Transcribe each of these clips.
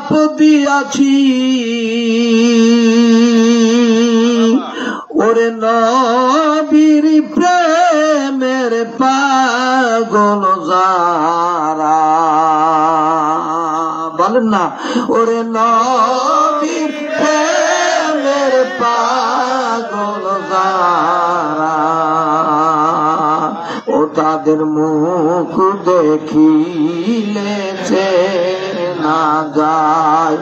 ঝাঁপ দিয়াছি ওরে নবীর প্রেমের পাগল যারা বলেন না ওরে নবীর প্রেমের পাগল যারা ও তাদের মুখ দেখিলে না যায়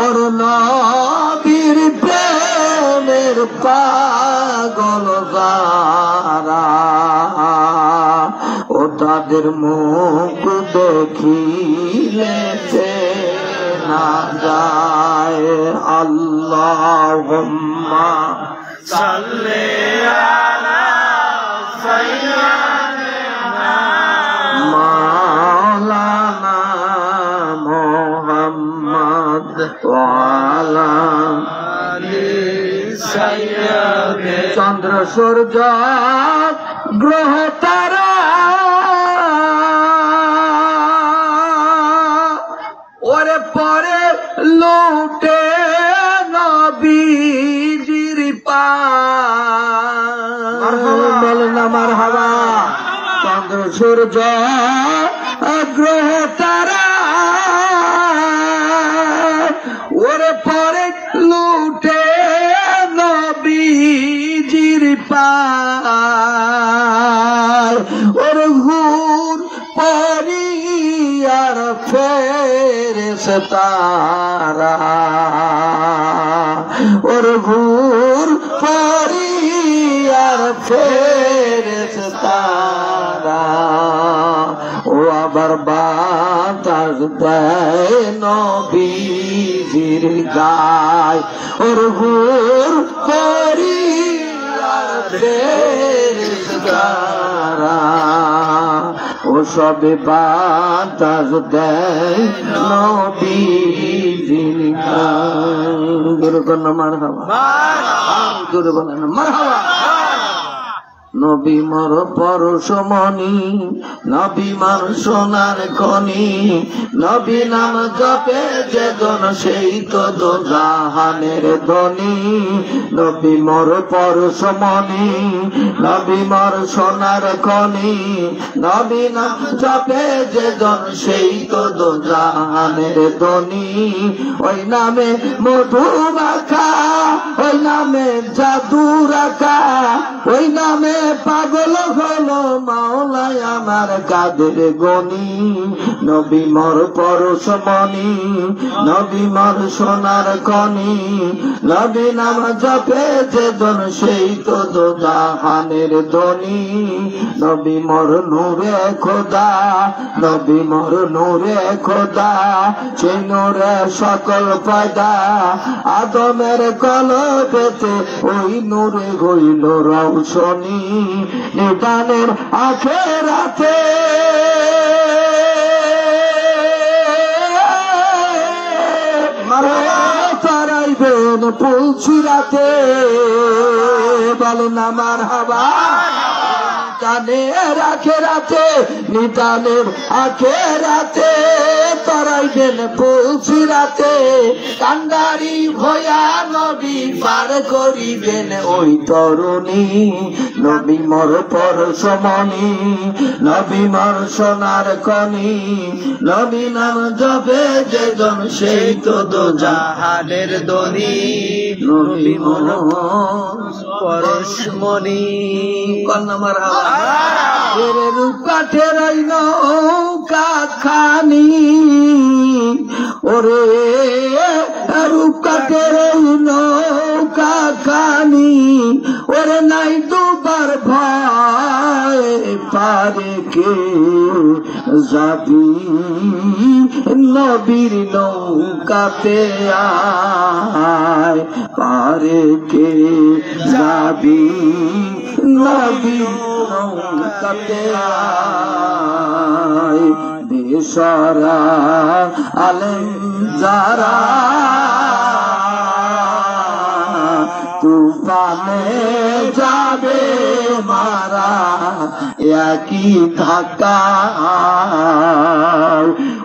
ওর নবীর প্রেমের পাগল যারা ও তাদের মুখ দেখিলে না যায় আল্লাহুম্মা সাল্লি আলা সাইয়্যিদিনা মাওলানা মুহাম্মদ ওয়া আলা আলি সাইয়্যিদিনা চন্দ্র সূর্য গ্রহ তারা ওরে পরে লুটে নবীজির পায় বলেন না মারহাবা চন্দ্র সূর্য গ্রহ তারা ওরে পরে লুটে নবীজির পায় ওরে হুর পরিয়ার ফেরেশতারা ওর ঘুর পরিয়ার ফেরেশতারা ও আবার বাতাস দেয় নবীজির গায় ওর ঘুর পরিয়ার ফেরেশতারা ও সবে বাতাস দেয় নবীজির গায় জোরে বলেন মারহাবা জোরে বলেন মারহাবা নবী মোর পরশমণি নবী মোর সোনার খনি নবী নাম জপে যেজন সেই তো দোজাহানের ধনী নবী মোর পরশমণি নবী মোর সোনার খনি নবী নাম জপে যেজন সেই তো দোজাহানের ধনী ওই নামে মধু মাখা ওই নামে জাদু রাখা ওই নামে পাগল হলো মাওলাই আমার কাদের গনি নবী মোর পরশমণি নবী মোর সোনার খনি নবী নাম জপে যেজন সেই তো দোজাহানের ধনী নবী মোর নূরে খোদা নবী মোর নূরে খোদা সেই নূরে সকল পয়দা আদমের কলবেতে ওই নূরে হইল রওশনী নিদানের আখেরাতে তারাইবেন পুলসিরাতে বলেন আমার হাবা নিদানের আখেরাতে নিদানের আখেরাতে তারাইবেন পুলসিরাতে কান্ডারি ভয়া নবী পার করিবেন ওই তরুণী নবী মোর পরশমণি নবী মোর সোনার খনি নবী নাম জপে যেজন সেই তো দোজাহানের ধনী নবী মোর পরশমণি কন্যা মারহাবা রূপ কাঠের নৌকা খানি ওরে রূপ কাঠের নৌকা খানি ওরে নাই দুবার ভয় পারে কে যাবি নবীর নৌকাতে আয় পারে কে যাবি নবীর নৌকাতে আয় বেশরা আলেম যারা তুফানে যাবে মারা একই ধাক্কা।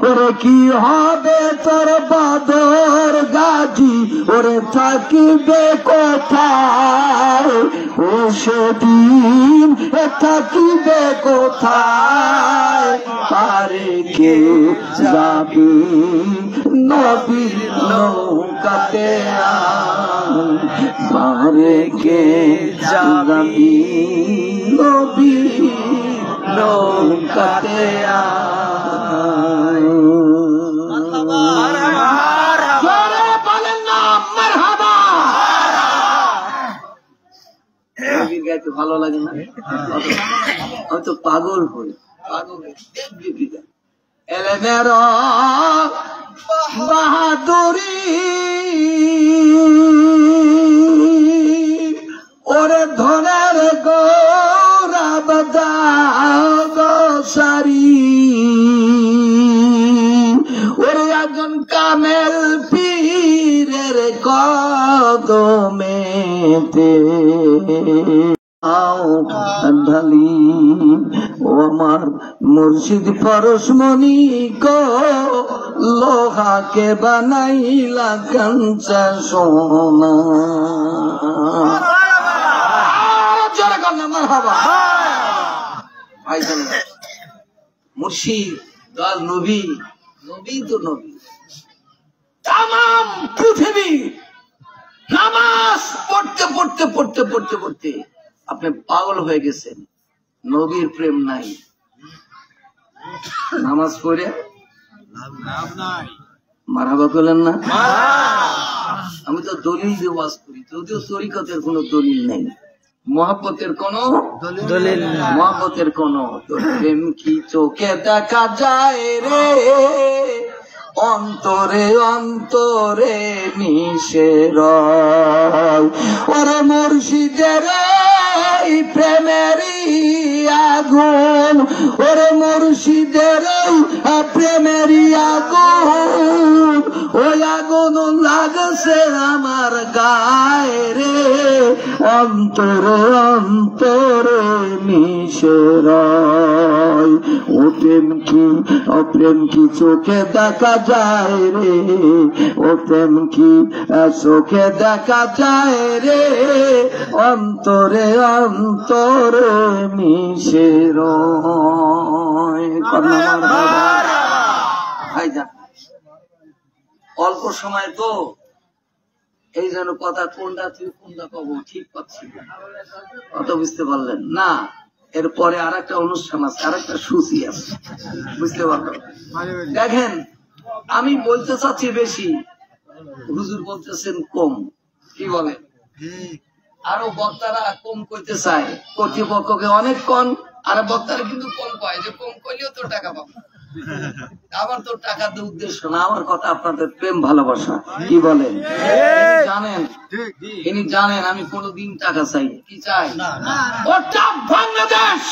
ওরে কি হবে তোর বদর গাজী, ওরে থাকিবে কোথায়, ও সেদিন থাকিবে কোথায়, পারে কে যাবি নবীর নৌকাতে, পারে কে যাবি নবীর নৌকাতে। বলেন না মারহাবা। গাইতে ভালো লাগে না? আমি তো পাগল হই, পাগল এলেমের বাহাদুরি, ওরে ধনের গৌরব সারি, ওরে একজন কামেল পীরের কদমেতে আও ঢালি, ও আমার মুর্শিদ পরশমণি গো, লোহাকে বানাইলা কাঞ্চা সোনা। মুর্শিদ নবী, নবী তো নবী, তামাম পৃথিবী নামাজ পড়তে পড়তে পড়তে পড়তে পড়তে আপনি পাগল হয়ে গেছেন, নবীর প্রেম নাই, নামাজ পড়ে মারহাবা করলেন না? আমি তো দলিল দিয়ে ওয়াজ করি, যদিও তরিকতের কোনো দলিল নেই, মহব্বতের কোন দলিল, মহব্বতের কোন প্রেম কি চোখে দেখা যায় রে, অন্তরে অন্তরে মিশে রয়, ওরে মুর্শিদের প্রেমেরই আগুন, ওরে মুর্শিদের প্রেমেরই আগুন, ওই আগুন লাগছে আমার গায়ে রে, অন্তরে অন্তরে মিশে রয়, ও প্রেম কি অপ্রেম কি চোখে দেখা যায় রে, ও প্রেম কি চোখে দেখা যায় রে, অন্তরে অন্তরে মিশে রয়। অল্প সময় তো এই জন্য কথা কোনটা তুই কোনটা পাবো ঠিক পাচ্ছি কত বুঝতে পারলেন না? এরপরে আর একটা অনুষ্ঠান আছে, আর একটা সূচি আছে, বুঝতে পারলেন? দেখেন আমি বলতে চাচ্ছি বেশি, হুজুর বলতেছেন কম, কি বলে? আরো বক্তারা কম কইতে চায়, কর্তৃপক্ষকে অনেক কম, আর বক্তারা কিন্তু কম কয়, যে কম কইলেও তো টাকা পাবো। আমার তো টাকার উদ্দেশ্য না, আমার কথা আপনাদের প্রেম ভালোবাসা, কি বলেন? জানেন, ইনি জানেন আমি কোনদিন টাকা চাই, কি চাই? ওটা বাংলাদেশ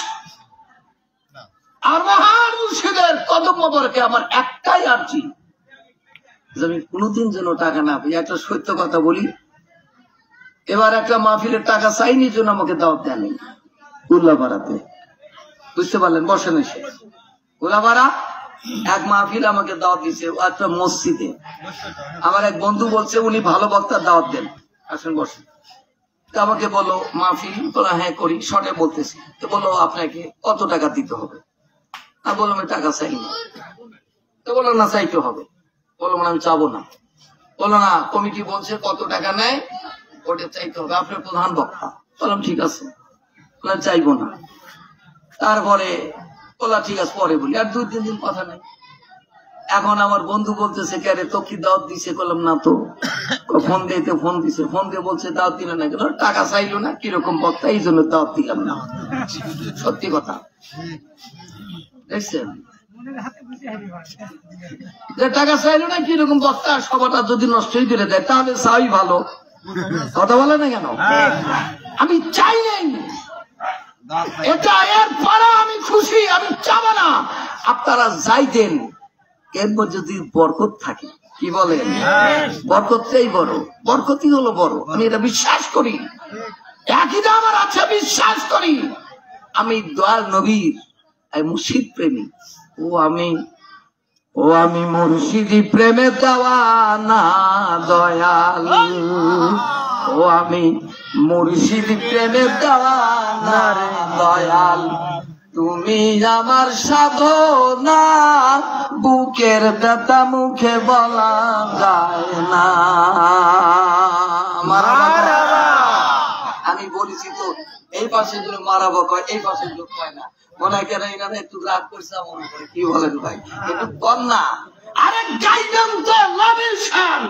আর মহান মুর্শিদের কদম মোবারকে আমার একটাই আরজি, যে আমি কোনদিন যেন টাকা না পাই। একটা সত্য কথা বলি, এবার একটা মাহফিলের টাকা চাইনি জন্য আমাকে দাওয়াত দেয়নি উল্লাপাড়াতে, বুঝতে পারলেন? বসেন এসে উল্লাপাড়া এক মাহফিল আমাকে দাওয়াত দিচ্ছে, একটা মসজিদে। আমার এক বন্ধু বলছে উনি ভালো বক্তার দাওয়াত দেন, আসেন বসেন। তো আমাকে বলো মাহফিল, বলো হ্যাঁ করি, শর্টে বলতেছি। তো বলো আপনাকে কত টাকা দিতে হবে? আর বললাম আমি টাকা চাই না। তো বললো না চাইতে হবে। বললাম আমি চাবো না। বললো না কমিটি বলছে কত টাকা নেয় ওটা চাইতে হবে, আপনার প্রধান বক্তা। বললাম ঠিক আছে, চাইবো না। তারপরে বললাম ঠিক আছে পরে বলি, আর 2-3 দিন কথা নেই। এখন আমার বন্ধু বলতেছে কে রে তো কি দাওয়াত দিছে? বললাম না তো। ফোন দিতে ফোন দিছে, ফোন দিয়ে বলছে দাওয়াত দিলে না কেন? টাকা চাইলো না, কিরকম বক্তা এই জন্য দাওয়াত দিলাম না। সত্যি কথা দেখছেন, যে টাকা চাইলো না কিরকম বক্তা, সবাটা যদি নষ্টই করে দেয় তাহলে চাই ভালো, কথা বলে না কেন? আমি চাই নাই এটা, এরপরে আমি খুশি, আমি চাবো না। আপনারা যাই দেন, এর মধ্যে যদি বরকত থাকে, কি বলেন? বরকতটাই বড়, বরকতই হলো বড়, আমি এটা বিশ্বাস করি। একই আমার আছে, বিশ্বাস করি। আমি দয়াল নবীর মুর্শিদ প্রেমী। ও আমি মুর্শিদি প্রেমে দেওয়ানা দয়াল, ও আমি মুর্শিদি প্রেমে দেওয়ানা দয়াল, তুমি আমার সাধনা বুকের ব্যথা মুখে বলা যায় না। আমি বলেছি তো এই পাশে গুলো মারাবো কয়, এই পাশে গুলো কয় না। মনে কেন এখানে একটু রাগ করছে মনে করে, কি বলেন ভাই একটু কম না? আরে গাইবেন তো নবীর শান,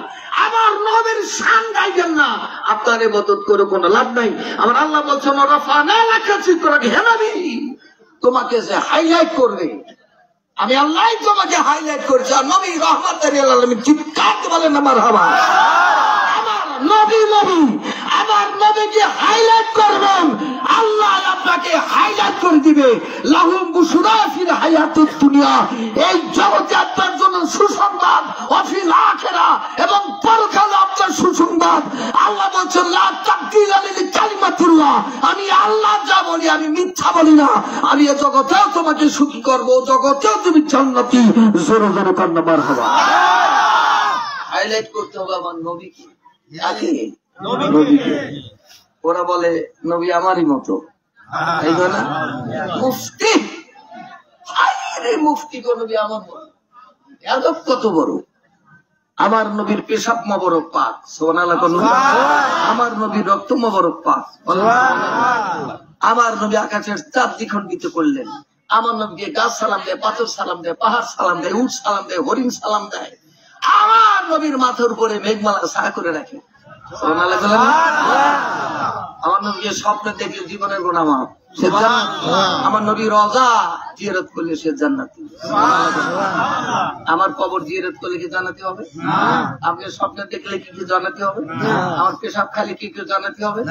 আমার নবীর শান গাইবেন না, আপনার ইবাদত করে কোনো লাভ নাই। আমার আল্লাহ বলছেন রাফানা লাকা যিকরাক, হে নবী তোমাকে যে হাইলাইট করবে, আমি আল্লাহ তোমাকে হাইলাইট করছি। আর নবী রহমাতুল লিল আলামিন চিৎকার বলেন না মারহাবা। আমার নবীকে হাইলাইট করবেন, আল্লাহ আপনাকে হাইলাইট করে দিবে। লাহুম বুশরা ফিল হায়াতুদ দুনিয়া, এই জগতে আপনার জন্য সুসংবাদ, ওয়াফিল আখিরা এবং পরকালে আপনার সুসংবাদ। আল্লাহ বলছেন লা তাকদিরা লিকালিমাতিল্লাহ, আমি আল্লাহ যা বলি আমি মিথ্যা বলি না। আমি এই জগতেও তোমাকে সুখী করব, জগতেও তুমি জান্নাতি। জোরে জোরে কান্না মারহাবা। হাইলাইট করতে হবে আমার নবীকে। ওরা বলে নবী আমারই মতো, না মুফতি, মুফতি কো নবী আমার মতো, আদব কত বড়। আমার নবীর পেশাব মোবারক পাক, সুবহানাল্লাহ। আমার নবীর রক্ত মোবারক পাক। আমার নবী আকাশের চাঁদ দ্বিখণ্ডিত করলেন। আমার নবীকে গাছ সালাম দেয়, পাথর সালাম দেয়, পাহাড় সালাম দেয়, উট সালাম দেয়, হরিণ সালাম দেয়। আমার নবীর মাথার উপরে মেঘমালা ছায়া করে রাখে। আমার নবীকে স্বপ্নে দেখলে জীবনের গুনাহ মাফ, সে জান্নাত। আমার নবী রওজা জিয়ারত করলে সে জান্নাতি। আমার কবর জিয়ারত করলে কি জান্নাতি হবে? আপনি স্বপ্নে দেখলে কি কি জান্নাতি হবে? আমার পেশাব খালি কি কি জান্নাতি হবে?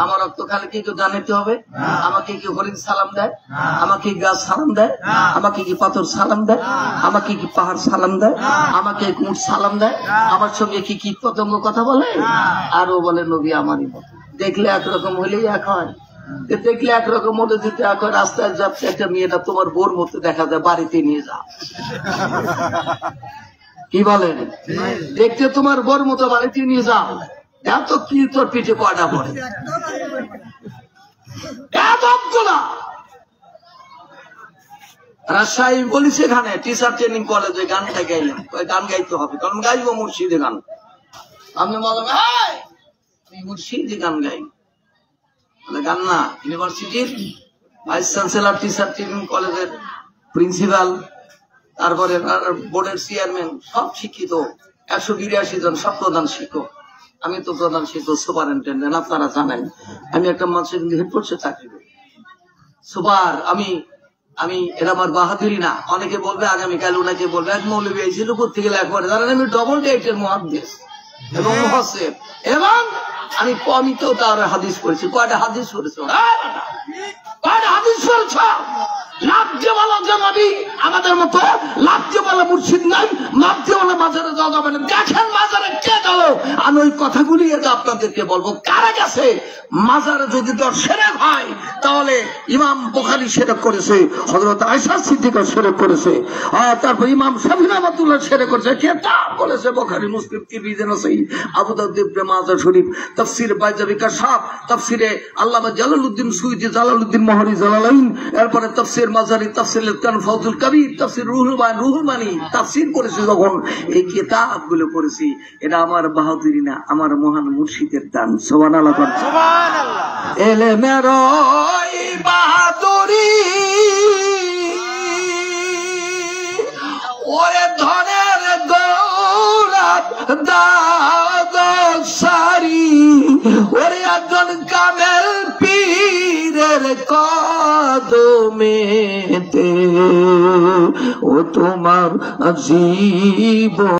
আমার রক্ত খালি কি কি জান্নাতি হবে? আমাকে কি হরিণ সালাম দেয়? আমাকে গাছ সালাম দেয়? আমাকে কি পাথর সালাম দেয়? আমাকে কি পাহাড় সালাম দেয়? আমাকে উট সালাম দেয়? আমার সঙ্গে কি কীট পতঙ্গ কথা বলে? আরো বলে নবী আমারই মতো। দেখলে একরকম হলেই এক হয়, দেখলে একরকম মতো যদি এক হয়। রাস্তায় যাচ্ছে একটা মেয়েটা তোমার বোর মতো দেখা যায়, বাড়িতে নিয়ে যাও। কি বলেন? দেখতে তোমার বোর মতো বাড়িতে নিয়ে যাও। এত কি তোর পিঠে কয়টা পড়ে? রাজশাহী বলি সেখানে টিচার ট্রেনিং কলেজে গানটা গাইলাম, গান গাইতে হবে কারণ গাইবো মুর্শিদে গান। আপনি বলেন মুর্শিদে গান গাই, গান না। ইউনিভার্সিটির ভাইস চ্যান্সেলর, টিচার ট্রেনিং কলেজের প্রিন্সিপাল, তারপরে বোর্ডের চেয়ারম্যান, সব শিক্ষিত 182 জন, সব প্রধান শিক্ষক। আমি তো প্রধান শিক্ষক, সুপারিনটেন্ডেন্ট, আপনারা জানেন। আমি একটা মানুষের হেডপোর্টে চাকরি করি, সুপার। আমি এটা আমার বাহাদুরি না। অনেকে বলবে আগামীকাল, ওনাকে বলবে এক মৌলবী আইছিল করতে গেলে একবারে, জানেন আমি ডবল ডেটের মুহাদ্দিস এবং মুহাসসিব, এবং আমি কমিত তার হাদিস পড়েছি। কয়টা হাদিস পড়েছ? কয়টা হাদিস পড়েছ? লাভজওয়ালা নবী আমাদের মতো লাভজওয়ালা মুর্শিদ নাই, লাভজওয়ালা মাজারে যাওয়া যাবে না। দেখেন মাজারে কে গেল, আমি ওই কথাগুলি এটা আপনাদেরকে বলবো। কারা গেছে মাজারে? যদি তোর সেরেক হয় তাহলে ইমাম বুখারী সেরেক করেছে, হযরত আয়েশা সিদ্দিকা সেরেক করেছে, আর তারপর ইমাম শাফিঈ রাহমাতুল্লাহ সেরেক করেছে। কিতাব বলেছে বুখারী, মুসলিম, তিরমিজি, নাসাঈ, আবু দাউদ, ইবনে মাজাহ শরীফ, তাফসীর বাইজাবি কাশাফ, তাফসীরে আল্লামা জালালউদ্দিন সুয়ুতী, জালালউদ্দিন মাহরি জালালাইন, এরপরে তাফসীর মাজারি, তাফসীর কানফাউজুল কবির, তাফসীর রুহুল মানি তাফসীর করেছে। যখন এই কিতাবগুলো পড়েছি, এটা আমার বাহাদুরি না, আমার মহান মুর্শিদের দান। সুবহানাল্লাহ, সুবহানাল্লাহ। এলেমের বাহাদুরি ওরে ধনের দৌলত দাদ সারি, ওরে একজন কামেল পীরের কদমেতে ও তোমার জীবন